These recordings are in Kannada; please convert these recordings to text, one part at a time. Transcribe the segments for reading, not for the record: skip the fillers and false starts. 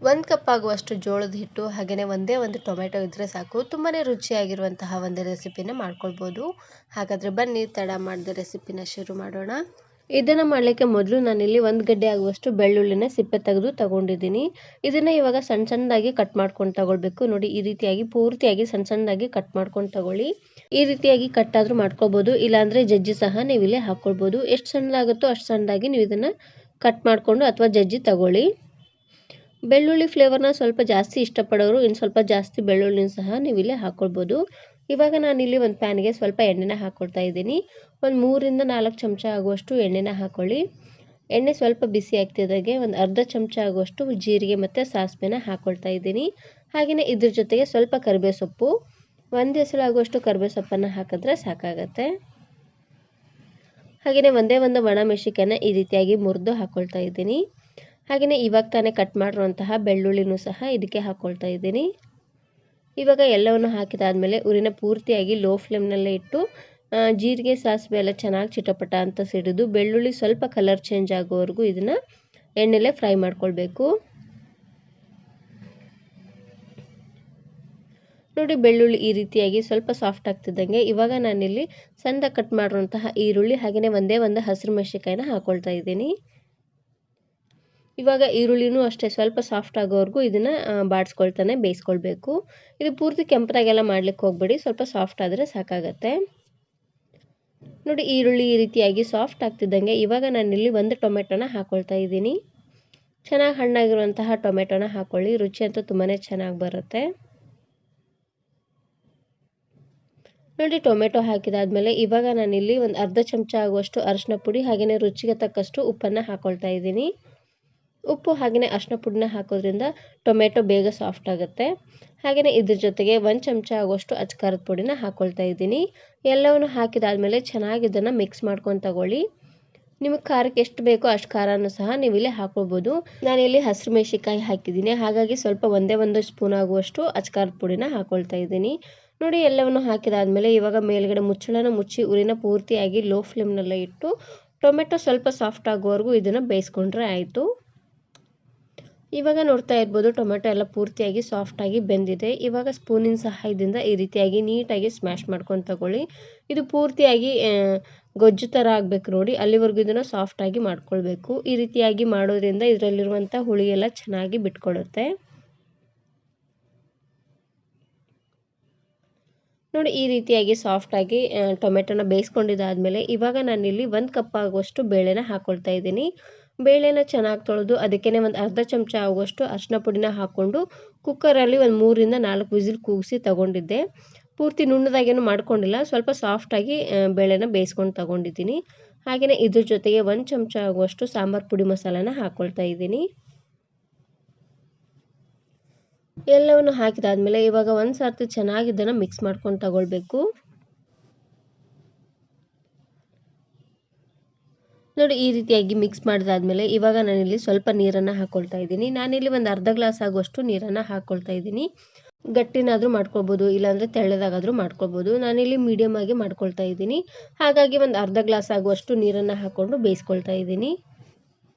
1 ಕಪ್ ಆಗುವಷ್ಟು ಜೋಳದ ಹಿಟ್ಟು ಹಾಗೆಯೇ ಒಂದೇ ಒಂದು ಟೊಮೆಟೊ ಇದ್ದರೆ ಸಾಕು. ತುಂಬಾ ರುಚಿಯಾಗಿರುವಂತಹ ಒಂದು ರೆಸಿಪಿನ ಮಾಡ್ಕೊಳ್ಬೋದು. ಹಾಗಾದರೆ ಬನ್ನಿ ತಡ ಮಾಡದೆ ರೆಸಿಪಿನ ಶುರು ಮಾಡೋಣ. ಇದನ್ನು ಮಾಡಲಿಕ್ಕೆ ಮೊದಲು ನಾನಿಲ್ಲಿ 1 ಗಡ್ಡೆ ಆಗುವಷ್ಟು ಬೆಳ್ಳುಳ್ಳಿನ ಸಿಪ್ಪೆ ತೆಗೆದು ತಗೊಂಡಿದ್ದೀನಿ. ಇದನ್ನು ಇವಾಗ ಸಣ್ಣ ಸಣ್ಣದಾಗಿ ಕಟ್ ಮಾಡ್ಕೊಂಡು ತಗೊಳ್ಬೇಕು. ನೋಡಿ, ಈ ರೀತಿಯಾಗಿ ಪೂರ್ತಿಯಾಗಿ ಸಣ್ಣ ಸಣ್ಣದಾಗಿ ಕಟ್ ಮಾಡ್ಕೊಂಡು ತಗೊಳ್ಳಿ. ಈ ರೀತಿಯಾಗಿ ಕಟ್ ಆದರೂ ಮಾಡ್ಕೋಬೋದು, ಇಲ್ಲಾಂದರೆ ಜಜ್ಜಿ ಸಹ ನೀವು ಇಲ್ಲೇ ಹಾಕ್ಕೊಳ್ಬೋದು. ಎಷ್ಟು ಸಣ್ಣದಾಗುತ್ತೋ ಅಷ್ಟು ಸಣ್ಣದಾಗಿ ನೀವು ಇದನ್ನು ಕಟ್ ಮಾಡಿಕೊಂಡು ಅಥವಾ ಜಜ್ಜಿ ತಗೊಳ್ಳಿ. ಬೆಳ್ಳುಳ್ಳಿ ಫ್ಲೇವರ್ನ ಸ್ವಲ್ಪ ಜಾಸ್ತಿ ಇಷ್ಟಪಡೋರು ಇನ್ನು ಸ್ವಲ್ಪ ಜಾಸ್ತಿ ಬೆಳ್ಳುಳ್ಳಿನ ಸಹ ನೀವು ಇಲ್ಲಿ ಹಾಕ್ಕೊಳ್ಬೋದು. ಇವಾಗ ನಾನಿಲ್ಲಿ ಒಂದು ಪ್ಯಾನ್ಗೆ ಸ್ವಲ್ಪ ಎಣ್ಣೆನ ಹಾಕ್ಕೊಳ್ತಾ ಇದ್ದೀನಿ. ಒಂದು 3 ರಿಂದ 4 ಚಮಚ ಆಗುವಷ್ಟು ಎಣ್ಣೆನ ಹಾಕ್ಕೊಳ್ಳಿ. ಎಣ್ಣೆ ಸ್ವಲ್ಪ ಬಿಸಿ ಆಗ್ತಿದ್ದಾಗೆ ಒಂದು ಅರ್ಧ ಚಮಚ ಆಗುವಷ್ಟು ಜೀರಿಗೆ ಮತ್ತು ಸಾಸಿವೆನ ಹಾಕ್ಕೊಳ್ತಾ ಇದ್ದೀನಿ. ಹಾಗೆಯೇ ಇದ್ರ ಜೊತೆಗೆ ಸ್ವಲ್ಪ ಕರಿಬೇವು ಸೊಪ್ಪು, 1 ಎಸಳಾಗುವಷ್ಟು ಕರಿಬೇವು ಸೊಪ್ಪನ್ನು ಹಾಕಿದ್ರೆ ಸಾಕಾಗತ್ತೆ. ಹಾಗೆಯೇ ಒಂದೇ ಒಂದು ಒಣಮೆಣಸಿನಕಾಯಿನ ಈ ರೀತಿಯಾಗಿ ಮುರಿದು ಹಾಕ್ಕೊಳ್ತಾ ಇದ್ದೀನಿ. ಹಾಗೆಯೇ ಇವಾಗ ತಾನೇ ಕಟ್ ಮಾಡಿರುವಂತಹ ಬೆಳ್ಳುಳ್ಳಿನೂ ಸಹ ಇದಕ್ಕೆ ಹಾಕ್ಕೊಳ್ತಾ ಇದ್ದೀನಿ. ಇವಾಗ ಎಲ್ಲವನ್ನು ಹಾಕಿದಾದ್ಮೇಲೆ ಉರಿನ ಪೂರ್ತಿಯಾಗಿ ಲೋ ಫ್ಲೇಮ್ನಲ್ಲೇ ಇಟ್ಟು ಜೀರಿಗೆ ಸಾಸಿವೆ ಎಲ್ಲ ಚೆನ್ನಾಗಿ ಚಿಟಪಟ ಅಂತ ಸಿಡಿದು ಬೆಳ್ಳುಳ್ಳಿ ಸ್ವಲ್ಪ ಕಲರ್ ಚೇಂಜ್ ಆಗೋವರೆಗೂ ಇದನ್ನು ಎಣ್ಣೆಲೆ ಫ್ರೈ ಮಾಡ್ಕೊಳ್ಬೇಕು. ನೋಡಿ, ಬೆಳ್ಳುಳ್ಳಿ ಈ ರೀತಿಯಾಗಿ ಸ್ವಲ್ಪ ಸಾಫ್ಟ್ ಆಗ್ತಿದ್ದಂಗೆ ಇವಾಗ ನಾನಿಲ್ಲಿ ಸಣ್ಣದಾಗಿ ಕಟ್ ಮಾಡಿರುವಂತಹ ಈರುಳ್ಳಿ ಹಾಗೆಯೇ ಒಂದೇ ಒಂದು ಹಸಿರು ಮೆಣಸಿನಕಾಯಿನ ಹಾಕ್ಕೊಳ್ತಾ ಇದ್ದೀನಿ. ಇವಾಗ ಈರುಳ್ಳಿನೂ ಅಷ್ಟೇ ಸ್ವಲ್ಪ ಸಾಫ್ಟ್ ಆಗೋವರೆಗೂ ಇದನ್ನು ಬಾಡಿಸ್ಕೊಳ್ತಾನೆ ಬೇಯಿಸ್ಕೊಳ್ಬೇಕು. ಇದು ಪೂರ್ತಿ ಕೆಂಪದಾಗೆಲ್ಲ ಮಾಡ್ಲಿಕ್ಕೆ ಹೋಗ್ಬೇಡಿ, ಸ್ವಲ್ಪ ಸಾಫ್ಟ್ ಆದರೆ ಸಾಕಾಗತ್ತೆ. ನೋಡಿ, ಈರುಳ್ಳಿ ಈ ರೀತಿಯಾಗಿ ಸಾಫ್ಟ್ ಆಗ್ತಿದ್ದಂಗೆ ಇವಾಗ ನಾನಿಲ್ಲಿ ಒಂದು ಟೊಮೆಟೊನ ಹಾಕ್ಕೊಳ್ತಾ ಇದ್ದೀನಿ. ಚೆನ್ನಾಗಿ ಹಣ್ಣಾಗಿರುವಂತಹ ಟೊಮೆಟೊನ ಹಾಕ್ಕೊಳ್ಳಿ, ರುಚಿ ಅಂತೂ ತುಂಬಾ ಚೆನ್ನಾಗಿ ಬರುತ್ತೆ. ನೋಡಿ, ಟೊಮೆಟೊ ಹಾಕಿದಾದ್ಮೇಲೆ ಇವಾಗ ನಾನಿಲ್ಲಿ ಒಂದು ಅರ್ಧ ಚಮಚ ಆಗುವಷ್ಟು ಅರಿಶಿನ ಪುಡಿ ಹಾಗೆಯೇ ರುಚಿಗೆ ತಕ್ಕಷ್ಟು ಉಪ್ಪನ್ನು ಹಾಕ್ಕೊಳ್ತಾ ಇದ್ದೀನಿ. ಉಪ್ಪು ಹಾಗೆಯೇ ಅರಿಶಿನ ಪುಡಿನ ಹಾಕೋದ್ರಿಂದ ಟೊಮೆಟೊ ಬೇಗ ಸಾಫ್ಟ್ ಆಗುತ್ತೆ. ಹಾಗೆಯೇ ಇದ್ರ ಜೊತೆಗೆ 1 ಚಮಚ ಆಗುವಷ್ಟು ಅಚ್ಕಾರದ ಪುಡಿನ ಹಾಕ್ಕೊಳ್ತಾ ಇದ್ದೀನಿ. ಎಲ್ಲವನ್ನು ಹಾಕಿದಾದ್ಮೇಲೆ ಚೆನ್ನಾಗಿ ಇದನ್ನು ಮಿಕ್ಸ್ ಮಾಡ್ಕೊಂಡು ತಗೊಳ್ಳಿ. ನಿಮಗೆ ಖಾರಕ್ಕೆ ಎಷ್ಟು ಬೇಕೋ ಅಷ್ಟು ಖಾರನೂ ಸಹ ನೀವು ಇಲ್ಲಿ ಹಾಕ್ಕೊಳ್ಬೋದು. ನಾನಿಲ್ಲಿ ಹಸಿರು ಮೆಣಸಿನಕಾಯಿ ಹಾಕಿದ್ದೀನಿ, ಹಾಗಾಗಿ ಸ್ವಲ್ಪ ಒಂದೇ ಒಂದು ಸ್ಪೂನ್ ಆಗುವಷ್ಟು ಅಚ್ಕಾರದ ಪುಡಿನ ಹಾಕ್ಕೊಳ್ತಾ ಇದ್ದೀನಿ. ನೋಡಿ, ಎಲ್ಲವನ್ನು ಹಾಕಿದಾದ್ಮೇಲೆ ಇವಾಗ ಮೇಲ್ಗಡೆ ಮುಚ್ಚಳನ ಮುಚ್ಚಿ ಉರಿನ ಪೂರ್ತಿಯಾಗಿ ಲೋ ಫ್ಲೇಮ್ನಲ್ಲೇ ಇಟ್ಟು ಟೊಮೆಟೊ ಸ್ವಲ್ಪ ಸಾಫ್ಟ್ ಆಗೋವರೆಗೂ ಇದನ್ನು ಬೇಯಿಸ್ಕೊಂಡ್ರೆ ಆಯಿತು. ಇವಾಗ ನೋಡ್ತಾ ಇರ್ಬೋದು ಟೊಮೆಟೊ ಎಲ್ಲ ಪೂರ್ತಿಯಾಗಿ ಸಾಫ್ಟಾಗಿ ಬೆಂದಿದೆ. ಇವಾಗ ಸ್ಪೂನಿನ ಸಹಾಯದಿಂದ ಈ ರೀತಿಯಾಗಿ ನೀಟಾಗಿ ಸ್ಮ್ಯಾಶ್ ಮಾಡ್ಕೊಂಡು ತಗೊಳ್ಳಿ. ಇದು ಪೂರ್ತಿಯಾಗಿ ಗೊಜ್ಜು ಥರ ಆಗಬೇಕು ನೋಡಿ, ಅಲ್ಲಿವರೆಗೂ ಇದನ್ನು ಸಾಫ್ಟಾಗಿ ಮಾಡ್ಕೊಳ್ಬೇಕು. ಈ ರೀತಿಯಾಗಿ ಮಾಡೋದ್ರಿಂದ ಇದರಲ್ಲಿರುವಂಥ ಹುಳಿ ಎಲ್ಲ ಚೆನ್ನಾಗಿ ಬಿಟ್ಕೊಡುತ್ತೆ. ನೋಡಿ, ಈ ರೀತಿಯಾಗಿ ಸಾಫ್ಟಾಗಿ ಟೊಮೆಟೊನ ಬೇಯಿಸ್ಕೊಂಡಿದ್ದಾದಮೇಲೆ ಇವಾಗ ನಾನಿಲ್ಲಿ 1 ಕಪ್ ಆಗುವಷ್ಟು ಬೇಳೆನ ಹಾಕ್ಕೊಳ್ತಾ ಇದ್ದೀನಿ. ಬೇಳೆನ ಚೆನ್ನಾಗಿ ತೊಳೆದು ಅದಕ್ಕೇ ಒಂದು ಅರ್ಧ ಚಮಚ ಆಗುವಷ್ಟು ಅರಿಶಿನ ಪುಡಿನ ಹಾಕ್ಕೊಂಡು ಕುಕ್ಕರಲ್ಲಿ ಒಂದು 3 ರಿಂದ 4 ವಿಸಿಲ್ ಕೂಗಿಸಿ ತಗೊಂಡಿದ್ದೆ. ಪೂರ್ತಿ ನುಣ್ಣದಾಗೇನು ಮಾಡ್ಕೊಂಡಿಲ್ಲ, ಸ್ವಲ್ಪ ಸಾಫ್ಟಾಗಿ ಬೇಳೆನ ಬೇಯಿಸ್ಕೊಂಡು ತಗೊಂಡಿದ್ದೀನಿ. ಹಾಗೆಯೇ ಇದ್ರ ಜೊತೆಗೆ 1 ಚಮಚ ಆಗುವಷ್ಟು ಸಾಂಬಾರು ಪುಡಿ ಮಸಾಲಾನ ಹಾಕ್ಕೊಳ್ತಾ ಇದ್ದೀನಿ. ಎಲ್ಲವನ್ನು ಹಾಕಿದಾದ್ಮೇಲೆ ಇವಾಗ ಒಂದು ಸರ್ತಿ ಚೆನ್ನಾಗಿ ಇದನ್ನು ಮಿಕ್ಸ್ ಮಾಡ್ಕೊಂಡು ತಗೊಳ್ಬೇಕು. ನೋಡಿ, ಈ ರೀತಿಯಾಗಿ ಮಿಕ್ಸ್ ಮಾಡಿದಾದ್ಮೇಲೆ ಇವಾಗ ನಾನಿಲ್ಲಿ ಸ್ವಲ್ಪ ನೀರನ್ನು ಹಾಕ್ಕೊಳ್ತಾ ಇದ್ದೀನಿ. ನಾನಿಲ್ಲಿ ಒಂದು ಅರ್ಧ ಗ್ಲಾಸ್ ಆಗುವಷ್ಟು ನೀರನ್ನು ಹಾಕ್ಕೊಳ್ತಾ ಇದ್ದೀನಿ. ಗಟ್ಟಿನಾದರೂ ಮಾಡ್ಕೊಳ್ಬೋದು, ಇಲ್ಲಾಂದರೆ ತೆಳ್ಳದಾಗಾದರೂ ಮಾಡ್ಕೊಳ್ಬೋದು. ನಾನಿಲ್ಲಿ ಮೀಡಿಯಮ್ ಆಗಿ ಮಾಡ್ಕೊಳ್ತಾ ಇದ್ದೀನಿ, ಹಾಗಾಗಿ ಒಂದು ಅರ್ಧ ಗ್ಲಾಸ್ ಆಗುವಷ್ಟು ನೀರನ್ನು ಹಾಕ್ಕೊಂಡು ಬೇಯಿಸ್ಕೊಳ್ತಾ ಇದ್ದೀನಿ.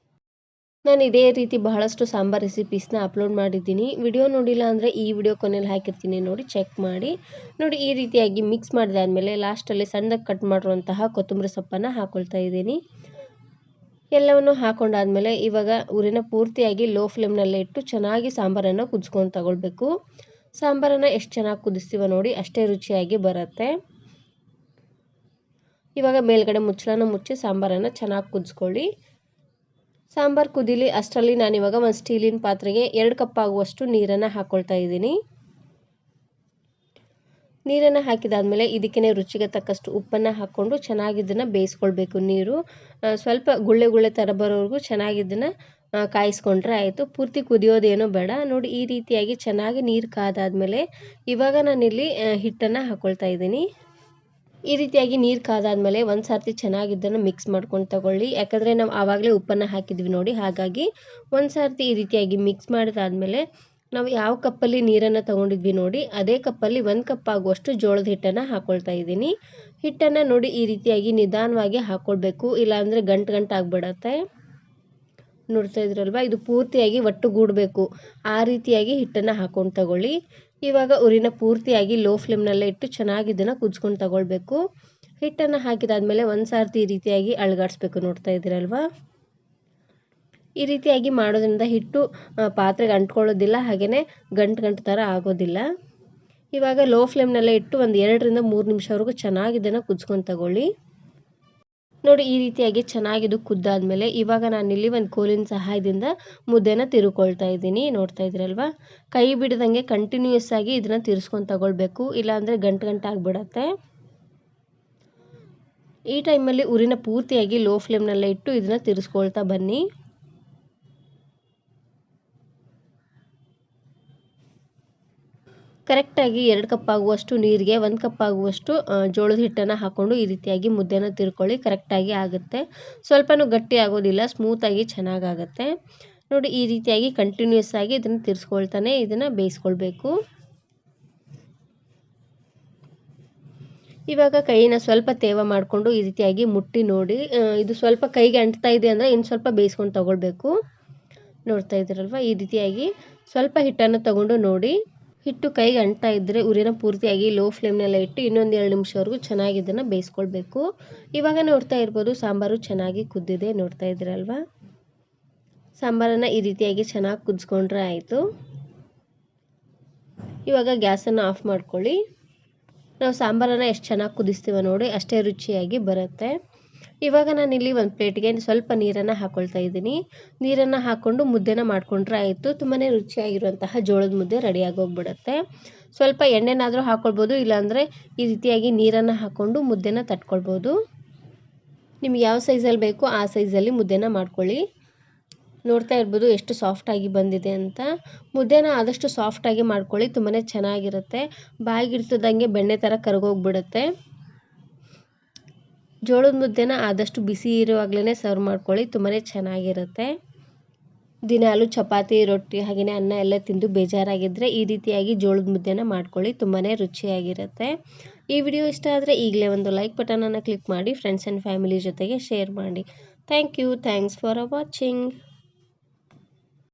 ನಾನು ಇದೇ ರೀತಿ ಬಹಳಷ್ಟು ಸಾಂಬಾರ್ ರೆಸಿಪೀಸ್ನ ಅಪ್ಲೋಡ್ ಮಾಡಿದ್ದೀನಿ. ವಿಡಿಯೋ ನೋಡಿಲ್ಲ ಅಂದರೆ ಈ ವಿಡಿಯೋ ಕೊನೆಯಲ್ಲಿ ಹಾಕಿರ್ತೀನಿ, ನೋಡಿ ಚೆಕ್ ಮಾಡಿ. ನೋಡಿ, ಈ ರೀತಿಯಾಗಿ ಮಿಕ್ಸ್ ಮಾಡಿದಾದ್ಮೇಲೆ ಲಾಸ್ಟಲ್ಲಿ ಸಣ್ಣದಾಗಿ ಕಟ್ ಮಾಡಿರುವಂತಹ ಕೊತ್ತಂಬರಿ ಸೊಪ್ಪನ್ನು ಹಾಕ್ಕೊಳ್ತಾ ಇದ್ದೀನಿ. ಎಲ್ಲವನ್ನು ಹಾಕೊಂಡಾದ್ಮೇಲೆ ಇವಾಗ ಉರಿನ ಪೂರ್ತಿಯಾಗಿ ಲೋ ಫ್ಲೇಮ್ನಲ್ಲೇ ಇಟ್ಟು ಚೆನ್ನಾಗಿ ಸಾಂಬಾರನ್ನು ಕುದಿಸ್ಕೊಂಡು ತಗೊಳ್ಬೇಕು. ಸಾಂಬಾರನ್ನು ಎಷ್ಟು ಚೆನ್ನಾಗಿ ಕುದಿಸ್ತೀವೋ ನೋಡಿ ಅಷ್ಟೇ ರುಚಿಯಾಗಿ ಬರುತ್ತೆ. ಇವಾಗ ಮೇಲ್ಗಡೆ ಮುಚ್ಚಳನ ಮುಚ್ಚಿ ಸಾಂಬಾರನ್ನು ಚೆನ್ನಾಗಿ ಕುದಿಸ್ಕೊಳ್ಳಿ. ಸಾಂಬಾರು ಕುದೀಲಿ ಅಷ್ಟರಲ್ಲಿ ನಾನಿವಾಗ ಒಂದು ಸ್ಟೀಲಿನ ಪಾತ್ರೆಗೆ 2 ಕಪ್ ಆಗುವಷ್ಟು ನೀರನ್ನು ಹಾಕ್ಕೊಳ್ತಾ ಇದ್ದೀನಿ. ನೀರನ್ನು ಹಾಕಿದಾದ್ಮೇಲೆ ಇದಕ್ಕೇ ರುಚಿಗೆ ತಕ್ಕಷ್ಟು ಉಪ್ಪನ್ನು ಹಾಕ್ಕೊಂಡು ಚೆನ್ನಾಗಿ ಇದನ್ನು ಬೇಯಿಸ್ಕೊಳ್ಬೇಕು. ನೀರು ಸ್ವಲ್ಪ ಗುಳ್ಳೆ ಗುಳ್ಳೆ ಥರ ಬರೋವರೆಗೂ ಚೆನ್ನಾಗಿ ಇದನ್ನು ಕಾಯಿಸ್ಕೊಂಡ್ರೆ ಆಯಿತು. ಪೂರ್ತಿ ಕುದಿಯೋದೇನೋ ಬೇಡ. ನೋಡಿ, ಈ ರೀತಿಯಾಗಿ ಚೆನ್ನಾಗಿ ನೀರು ಕಾದಾದ್ಮೇಲೆ ಇವಾಗ ನಾನಿಲ್ಲಿ ಹಿಟ್ಟನ್ನು ಹಾಕ್ಕೊಳ್ತಾ ಇದ್ದೀನಿ. ಈ ರೀತಿಯಾಗಿ ನೀರು ಕಾದಾದ್ಮೇಲೆ ಒಂದು ಸರ್ತಿ ಚೆನ್ನಾಗಿ ಇದನ್ನು ಮಿಕ್ಸ್ ಮಾಡ್ಕೊಂಡು ತಗೊಳ್ಳಿ. ಯಾಕಂದರೆ ನಾವು ಆವಾಗಲೇ ಉಪ್ಪನ್ನು ಹಾಕಿದ್ವಿ ನೋಡಿ, ಹಾಗಾಗಿ ಒಂದು ಸರ್ತಿ ಈ ರೀತಿಯಾಗಿ ಮಿಕ್ಸ್ ಮಾಡಿದಾದ್ಮೇಲೆ ನಾವು ಯಾವ ಕಪ್ಪಲ್ಲಿ ನೀರನ್ನು ತೊಗೊಂಡಿದ್ವಿ ನೋಡಿ ಅದೇ ಕಪ್ಪಲ್ಲಿ 1 ಕಪ್ ಆಗುವಷ್ಟು ಜೋಳದ ಹಿಟ್ಟನ್ನು ಹಾಕ್ಕೊಳ್ತಾ ಇದ್ದೀನಿ. ಹಿಟ್ಟನ್ನು ನೋಡಿ ಈ ರೀತಿಯಾಗಿ ನಿಧಾನವಾಗಿ ಹಾಕ್ಕೊಳ್ಬೇಕು, ಇಲ್ಲಾಂದರೆ ಗಂಟು ಗಂಟು ಆಗಿಬಿಡತ್ತೆ. ನೋಡ್ತಾ ಇದ್ರಲ್ವ, ಇದು ಪೂರ್ತಿಯಾಗಿ ಒಟ್ಟುಗೂಡಬೇಕು. ಆ ರೀತಿಯಾಗಿ ಹಿಟ್ಟನ್ನು ಹಾಕೊಂಡು ತಗೊಳ್ಳಿ. ಇವಾಗ ಉರಿನ ಪೂರ್ತಿಯಾಗಿ ಲೋ ಫ್ಲೇಮ್ನಲ್ಲೇ ಇಟ್ಟು ಚೆನ್ನಾಗಿ ಇದನ್ನು ಕುದಿಸ್ಕೊಂಡು ತಗೊಳ್ಬೇಕು. ಹಿಟ್ಟನ್ನು ಹಾಕಿದಾದ್ಮೇಲೆ ಒಂದು ಸಾರ್ತಿ ಈ ರೀತಿಯಾಗಿ ಅಲುಗಾಡಿಸ್ಬೇಕು. ನೋಡ್ತಾ ಇದ್ದೀರಲ್ವ, ಈ ರೀತಿಯಾಗಿ ಮಾಡೋದ್ರಿಂದ ಹಿಟ್ಟು ಪಾತ್ರೆಗೆ ಅಂಟ್ಕೊಳ್ಳೋದಿಲ್ಲ, ಹಾಗೆಯೇ ಗಂಟು ಥರ ಆಗೋದಿಲ್ಲ. ಇವಾಗ ಲೋ ಫ್ಲೇಮ್ನಲ್ಲೇ ಇಟ್ಟು ಒಂದು 2 ರಿಂದ 3 ನಿಮಿಷವರೆಗೂ ಚೆನ್ನಾಗಿ ಇದನ್ನು ಕುದಿಸ್ಕೊಂಡು ತಗೊಳ್ಳಿ. ನೋಡಿ, ಈ ರೀತಿಯಾಗಿ ಚೆನ್ನಾಗಿದು ಕುದ್ದಾದ್ಮೇಲೆ ಇವಾಗ ನಾನಿಲ್ಲಿ ಒಂದು ಕೋಲಿನ ಸಹಾಯದಿಂದ ಮುದ್ದೆನ ತಿರುಕೊಳ್ತಾ ಇದ್ದೀನಿ. ನೋಡ್ತಾ ಇದ್ದೀರಲ್ವ, ಕೈ ಬಿಡದಂಗೆ ಕಂಟಿನ್ಯೂಸ್ ಆಗಿ ಇದನ್ನು ತಿರ್ಸ್ಕೊಂಡು ತಗೊಳ್ಬೇಕು, ಇಲ್ಲಾಂದರೆ ಗಂಟು ಆಗಿಬಿಡತ್ತೆ. ಈ ಟೈಮಲ್ಲಿ ಉರಿನ ಪೂರ್ತಿಯಾಗಿ ಲೋ ಫ್ಲೇಮ್ನಲ್ಲೇ ಇಟ್ಟು ಇದನ್ನು ತಿರ್ಸ್ಕೊಳ್ತಾ ಬನ್ನಿ. ಕರೆಕ್ಟಾಗಿ 2 ಕಪ್ ಆಗುವಷ್ಟು ನೀರಿಗೆ 1 ಕಪ್ ಆಗುವಷ್ಟು ಜೋಳದ ಹಿಟ್ಟನ್ನು ಹಾಕ್ಕೊಂಡು ಈ ರೀತಿಯಾಗಿ ಮುದ್ದೆನ ತಿರ್ಕೊಳ್ಳಿ. ಕರೆಕ್ಟಾಗಿ ಆಗುತ್ತೆ, ಸ್ವಲ್ಪನೂ ಗಟ್ಟಿ ಆಗೋದಿಲ್ಲ, ಸ್ಮೂತಾಗಿ ಚೆನ್ನಾಗಾಗತ್ತೆ. ನೋಡಿ, ಈ ರೀತಿಯಾಗಿ ಕಂಟಿನ್ಯೂಸ್ ಆಗಿ ಇದನ್ನು ತಿರ್ಸ್ಕೊಳ್ತಾನೆ ಇದನ್ನು ಬೇಯಿಸ್ಕೊಳ್ಬೇಕು. ಇವಾಗ ಕೈನ ಸ್ವಲ್ಪ ತೇವ ಮಾಡಿಕೊಂಡು ಈ ರೀತಿಯಾಗಿ ಮುಟ್ಟಿ ನೋಡಿ, ಇದು ಸ್ವಲ್ಪ ಕೈಗೆ ಅಂಟ್ತಾ ಇದೆ ಅಂದರೆ ಇನ್ನು ಸ್ವಲ್ಪ ಬೇಯಿಸ್ಕೊಂಡು ತಗೊಳ್ಬೇಕು. ನೋಡ್ತಾ ಇದ್ದೀರಲ್ವ, ಈ ರೀತಿಯಾಗಿ ಸ್ವಲ್ಪ ಹಿಟ್ಟನ್ನು ತಗೊಂಡು ನೋಡಿ, ಹಿಟ್ಟು ಕೈಗೆ ಅಂಟ್ತಾ ಇದ್ದರೆ ಉರಿನ ಪೂರ್ತಿಯಾಗಿ ಲೋ ಫ್ಲೇಮ್ನಲ್ಲೇ ಇಟ್ಟು ಇನ್ನೊಂದು 2 ನಿಮಿಷವರೆಗೂ ಚೆನ್ನಾಗಿ ಇದನ್ನು ಬೇಯಿಸ್ಕೊಳ್ಬೇಕು. ಇವಾಗ ನೋಡ್ತಾ ಇರ್ಬೋದು, ಸಾಂಬಾರು ಚೆನ್ನಾಗಿ ಕುದ್ದಿದೆ. ನೋಡ್ತಾ ಇದ್ದೀರಲ್ವ, ಸಾಂಬಾರನ್ನು ಈ ರೀತಿಯಾಗಿ ಚೆನ್ನಾಗಿ ಕುದಿಸ್ಕೊಂಡ್ರೆ ಆಯಿತು. ಇವಾಗ ಗ್ಯಾಸನ್ನು ಆಫ್ ಮಾಡ್ಕೊಳ್ಳಿ. ನಾವು ಸಾಂಬಾರನ್ನು ಎಷ್ಟು ಚೆನ್ನಾಗಿ ಕುದಿಸ್ತೀವೋ ನೋಡಿ ಅಷ್ಟೇ ರುಚಿಯಾಗಿ ಬರುತ್ತೆ. ಇವಾಗ ನಾನಿಲ್ಲಿ ಒಂದು ಪ್ಲೇಟ್ಗೆ ಸ್ವಲ್ಪ ನೀರನ್ನು ಹಾಕ್ಕೊಳ್ತಾ ಇದ್ದೀನಿ. ನೀರನ್ನು ಹಾಕ್ಕೊಂಡು ಮುದ್ದೆನ ಮಾಡಿಕೊಂಡ್ರೆ ಆಯಿತು. ತುಂಬಾ ರುಚಿಯಾಗಿರುವಂತಹ ಜೋಳದ ಮುದ್ದೆ ರೆಡಿಯಾಗಿ ಹೋಗ್ಬಿಡುತ್ತೆ. ಸ್ವಲ್ಪ ಎಣ್ಣೆನಾದರೂ ಹಾಕ್ಕೊಳ್ಬೋದು, ಇಲ್ಲಾಂದರೆ ಈ ರೀತಿಯಾಗಿ ನೀರನ್ನು ಹಾಕ್ಕೊಂಡು ಮುದ್ದೆನ ತಟ್ಕೊಳ್ಬೋದು. ನಿಮ್ಗೆ ಯಾವ ಸೈಜಲ್ಲಿ ಬೇಕೋ ಆ ಸೈಜಲ್ಲಿ ಮುದ್ದೆನ ಮಾಡ್ಕೊಳ್ಳಿ. ನೋಡ್ತಾ ಇರ್ಬೋದು ಎಷ್ಟು ಸಾಫ್ಟಾಗಿ ಬಂದಿದೆ ಅಂತ. ಮುದ್ದೆನ ಆದಷ್ಟು ಸಾಫ್ಟಾಗಿ ಮಾಡ್ಕೊಳ್ಳಿ, ತುಂಬಾ ಚೆನ್ನಾಗಿರುತ್ತೆ. ಬಾಯಿಗಿಡ್ತಿದ್ದಂಗೆ ಬೆಣ್ಣೆ ಥರ ಕರಗೋಗ್ಬಿಡುತ್ತೆ. ಜೋಳದ ಮುದ್ದೆನ ಆದಷ್ಟು ಬಿಸಿ ಇರುವಾಗಲೇ ಸರ್ವ್ ಮಾಡ್ಕೊಳ್ಳಿ, ತುಂಬಾ ಚೆನ್ನಾಗಿರುತ್ತೆ. ದಿನಾಲೂ ಚಪಾತಿ, ರೊಟ್ಟಿ ಹಾಗೆಯೇ ಅನ್ನ ಎಲ್ಲ ತಿಂದು ಬೇಜಾರಾಗಿದ್ದರೆ ಈ ರೀತಿಯಾಗಿ ಜೋಳದ ಮುದ್ದೆನ ಮಾಡ್ಕೊಳ್ಳಿ, ತುಂಬಾ ರುಚಿಯಾಗಿರುತ್ತೆ. ಈ ವಿಡಿಯೋ ಇಷ್ಟ ಆದರೆ ಈಗಲೇ ಒಂದು ಲೈಕ್ ಬಟನನ್ನು ಕ್ಲಿಕ್ ಮಾಡಿ, ಫ್ರೆಂಡ್ಸ್ ಆ್ಯಂಡ್ ಫ್ಯಾಮಿಲಿ ಜೊತೆಗೆ ಶೇರ್ ಮಾಡಿ. Thank you. Thanks for watching.